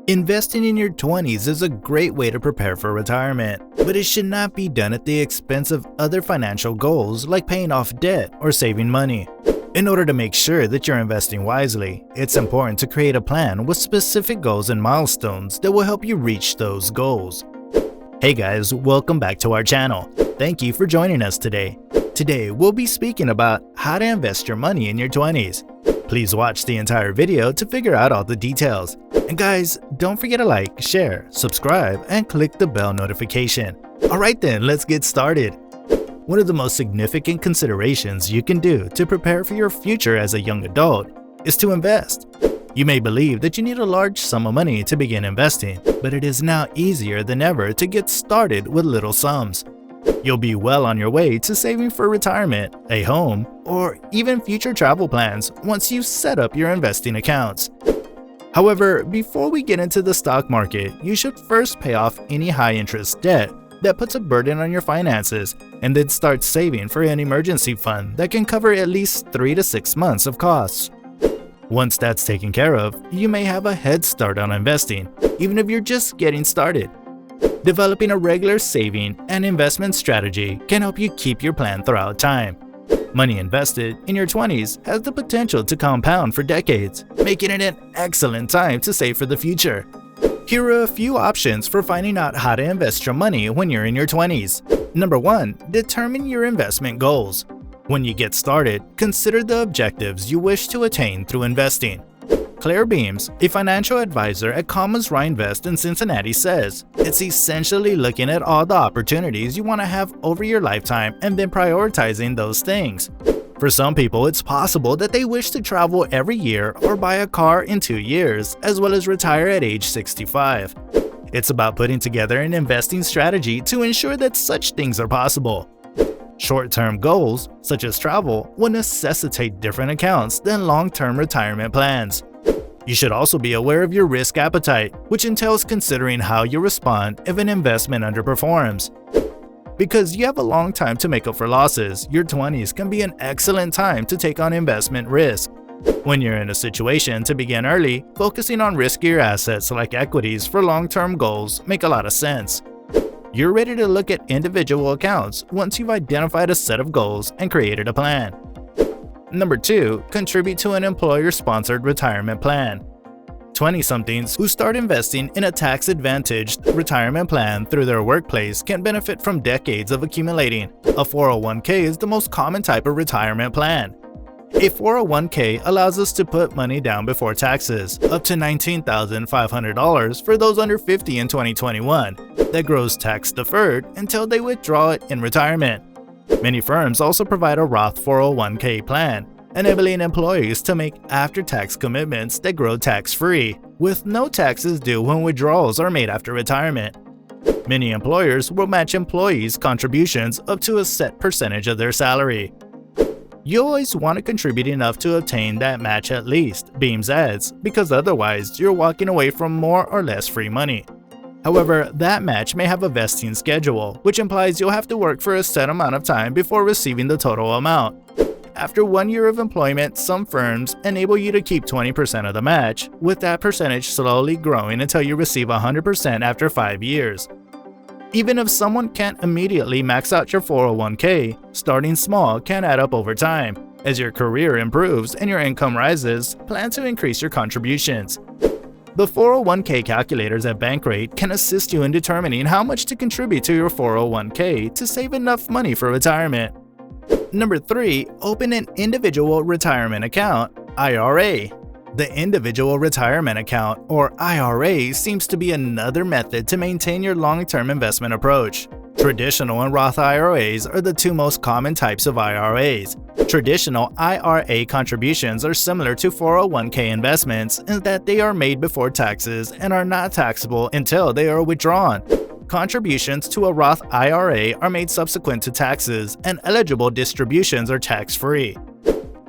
Investing in your 20s is a great way to prepare for retirement, but it should not be done at the expense of other financial goals like paying off debt or saving money. In order to make sure that you're investing wisely, it's important to create a plan with specific goals and milestones that will help you reach those goals. Hey guys, welcome back to our channel. Thank you for joining us today. Today, we'll be speaking about how to invest your money in your 20s. Please watch the entire video to figure out all the details. And guys, don't forget to like, share, subscribe, and click the bell notification. Alright then, let's get started. One of the most significant considerations you can do to prepare for your future as a young adult is to invest. You may believe that you need a large sum of money to begin investing, but it is now easier than ever to get started with little sums. You'll be well on your way to saving for retirement, a home, or even future travel plans once you've set up your investing accounts. However, before we get into the stock market, you should first pay off any high-interest debt that puts a burden on your finances, and then start saving for an emergency fund that can cover at least 3 to 6 months of costs. Once that's taken care of, you may have a head start on investing, even if you're just getting started. Developing a regular saving and investment strategy can help you keep your plan throughout time. Money invested in your 20s has the potential to compound for decades, making it an excellent time to save for the future. Here are a few options for finding out how to invest your money when you're in your 20s. Number 1. Determine your investment goals. When you get started, consider the objectives you wish to attain through investing. Claire Beams, a financial advisor at Commas Reinvest in Cincinnati, says, "It's essentially looking at all the opportunities you want to have over your lifetime and then prioritizing those things. For some people, it's possible that they wish to travel every year or buy a car in 2 years, as well as retire at age 65. It's about putting together an investing strategy to ensure that such things are possible. Short-term goals, such as travel, will necessitate different accounts than long-term retirement plans. You should also be aware of your risk appetite, which entails considering how you respond if an investment underperforms. Because you have a long time to make up for losses, your 20s can be an excellent time to take on investment risk. When you're in a situation to begin early, focusing on riskier assets like equities for long-term goals make a lot of sense. You're ready to look at individual accounts once you've identified a set of goals and created a plan. Number 2. Contribute to an employer-sponsored retirement plan. 20-somethings who start investing in a tax-advantaged retirement plan through their workplace can benefit from decades of accumulating. A 401k is the most common type of retirement plan. A 401k allows us to put money down before taxes, up to $19,500 for those under 50 in 2021, that grows tax-deferred until they withdraw it in retirement. Many firms also provide a Roth 401k plan, enabling employees to make after-tax commitments that grow tax-free, with no taxes due when withdrawals are made after retirement. Many employers will match employees' contributions up to a set percentage of their salary. You always want to contribute enough to obtain that match at least, Beams adds, because otherwise you're walking away from more or less free money. However, that match may have a vesting schedule, which implies you'll have to work for a set amount of time before receiving the total amount. After 1 year of employment, some firms enable you to keep 20% of the match, with that percentage slowly growing until you receive 100% after 5 years. Even if someone can't immediately max out your 401k, starting small can add up over time. As your career improves and your income rises, plan to increase your contributions. The 401k calculators at Bankrate can assist you in determining how much to contribute to your 401k to save enough money for retirement. Number 3. Open an individual retirement account, IRA. The Individual Retirement Account, or IRA, seems to be another method to maintain your long-term investment approach. Traditional and Roth IRAs are the two most common types of IRAs. Traditional IRA contributions are similar to 401k investments in that they are made before taxes and are not taxable until they are withdrawn. Contributions to a Roth IRA are made subsequent to taxes, and eligible distributions are tax-free.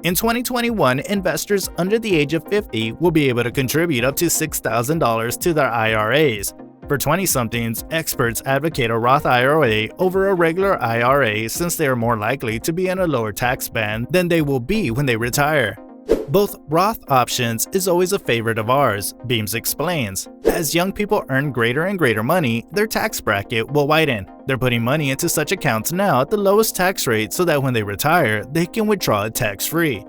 In 2021, investors under the age of 50 will be able to contribute up to $6,000 to their IRAs. For 20-somethings, experts advocate a Roth IRA over a regular IRA since they are more likely to be in a lower tax band than they will be when they retire. Both Roth options is always a favorite of ours, Beams explains. As young people earn greater and greater money, their tax bracket will widen. They're putting money into such accounts now at the lowest tax rate so that when they retire, they can withdraw it tax-free.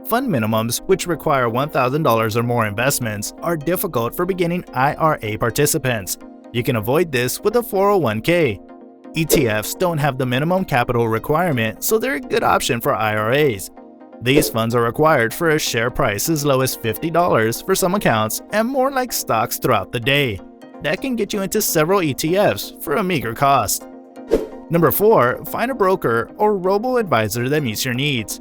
Fund minimums, which require $1,000 or more investments, are difficult for beginning IRA participants. You can avoid this with a 401k. ETFs don't have the minimum capital requirement, so they're a good option for IRAs. These funds are required for a share price as low as $50 for some accounts and more like stocks throughout the day. That can get you into several ETFs for a meager cost. Number 4. Find a broker or robo-advisor that meets your needs.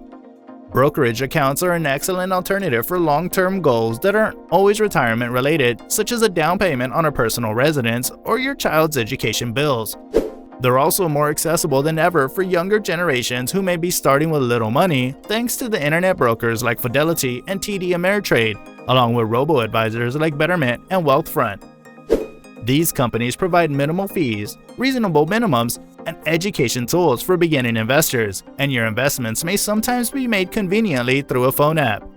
Brokerage accounts are an excellent alternative for long-term goals that aren't always retirement-related, such as a down payment on a personal residence or your child's education bills. They're also more accessible than ever for younger generations who may be starting with little money thanks to the internet brokers like Fidelity and TD Ameritrade, along with robo-advisors like Betterment and Wealthfront. These companies provide minimal fees, reasonable minimums, and education tools for beginning investors, and your investments may sometimes be made conveniently through a phone app.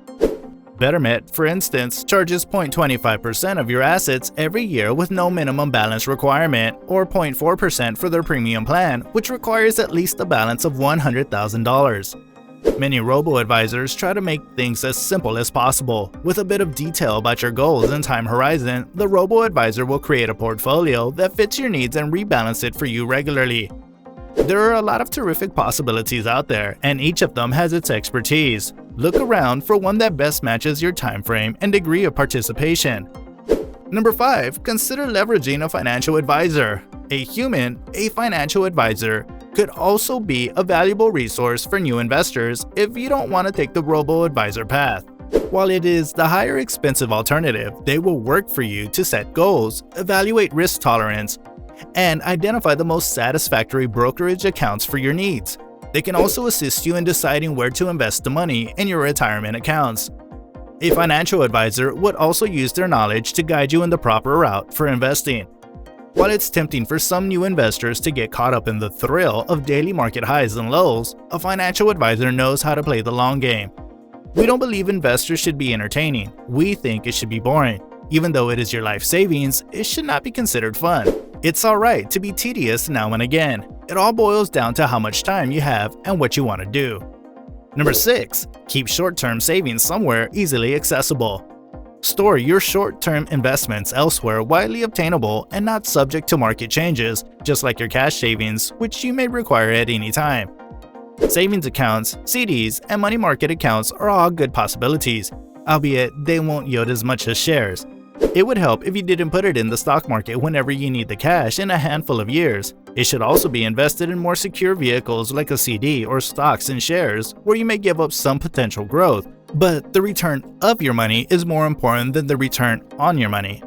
Betterment, for instance, charges 0.25% of your assets every year with no minimum balance requirement, or 0.4% for their premium plan, which requires at least a balance of $100,000. Many robo-advisors try to make things as simple as possible. With a bit of detail about your goals and time horizon, the robo-advisor will create a portfolio that fits your needs and rebalance it for you regularly. There are a lot of terrific possibilities out there, and each of them has its expertise. Look around for one that best matches your time frame and degree of participation. Number 5. Consider leveraging a financial advisor. A financial advisor could also be a valuable resource for new investors if you don't want to take the robo-advisor path. While it is the higher expensive alternative, they will work for you to set goals, evaluate risk tolerance, and identify the most satisfactory brokerage accounts for your needs. They can also assist you in deciding where to invest the money in your retirement accounts. A financial advisor would also use their knowledge to guide you in the proper route for investing. While it's tempting for some new investors to get caught up in the thrill of daily market highs and lows, a financial advisor knows how to play the long game. We don't believe investors should be entertaining. We think it should be boring. Even though it is your life savings, it should not be considered fun. It's alright to be tedious now and again. It all boils down to how much time you have and what you want to do. Number 6. Keep short-term savings somewhere easily accessible. Store your short-term investments elsewhere widely obtainable and not subject to market changes, just like your cash savings, which you may require at any time. Savings accounts, CDs, and money market accounts are all good possibilities, albeit they won't yield as much as shares. It would help if you didn't put it in the stock market whenever you need the cash in a handful of years. It should also be invested in more secure vehicles like a CD or stocks and shares, where you may give up some potential growth, but the return of your money is more important than the return on your money.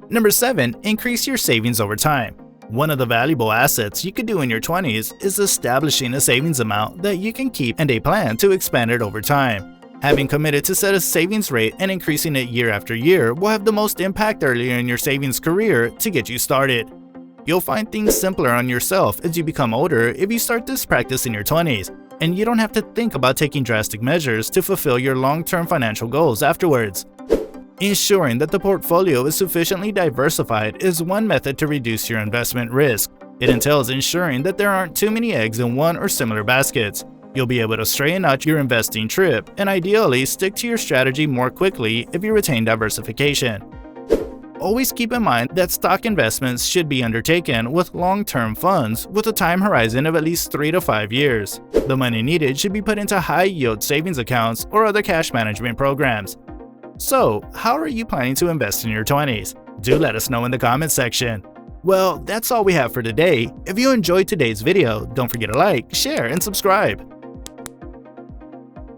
Number 7. Increase your savings over time. One of the valuable assets you could do in your 20s is establishing a savings amount that you can keep and a plan to expand it over time. Having committed to set a savings rate and increasing it year after year will have the most impact earlier in your savings career to get you started. You'll find things simpler on yourself as you become older if you start this practice in your 20s, and you don't have to think about taking drastic measures to fulfill your long-term financial goals afterwards. Ensuring that the portfolio is sufficiently diversified is one method to reduce your investment risk. It entails ensuring that there aren't too many eggs in one or similar baskets. You'll be able to straighten out your investing trip and ideally stick to your strategy more quickly if you retain diversification. Always keep in mind that stock investments should be undertaken with long-term funds with a time horizon of at least 3 to 5 years. The money needed should be put into high-yield savings accounts or other cash management programs. So, how are you planning to invest in your 20s? Do let us know in the comments section. Well, that's all we have for today. If you enjoyed today's video, don't forget to like, share, and subscribe.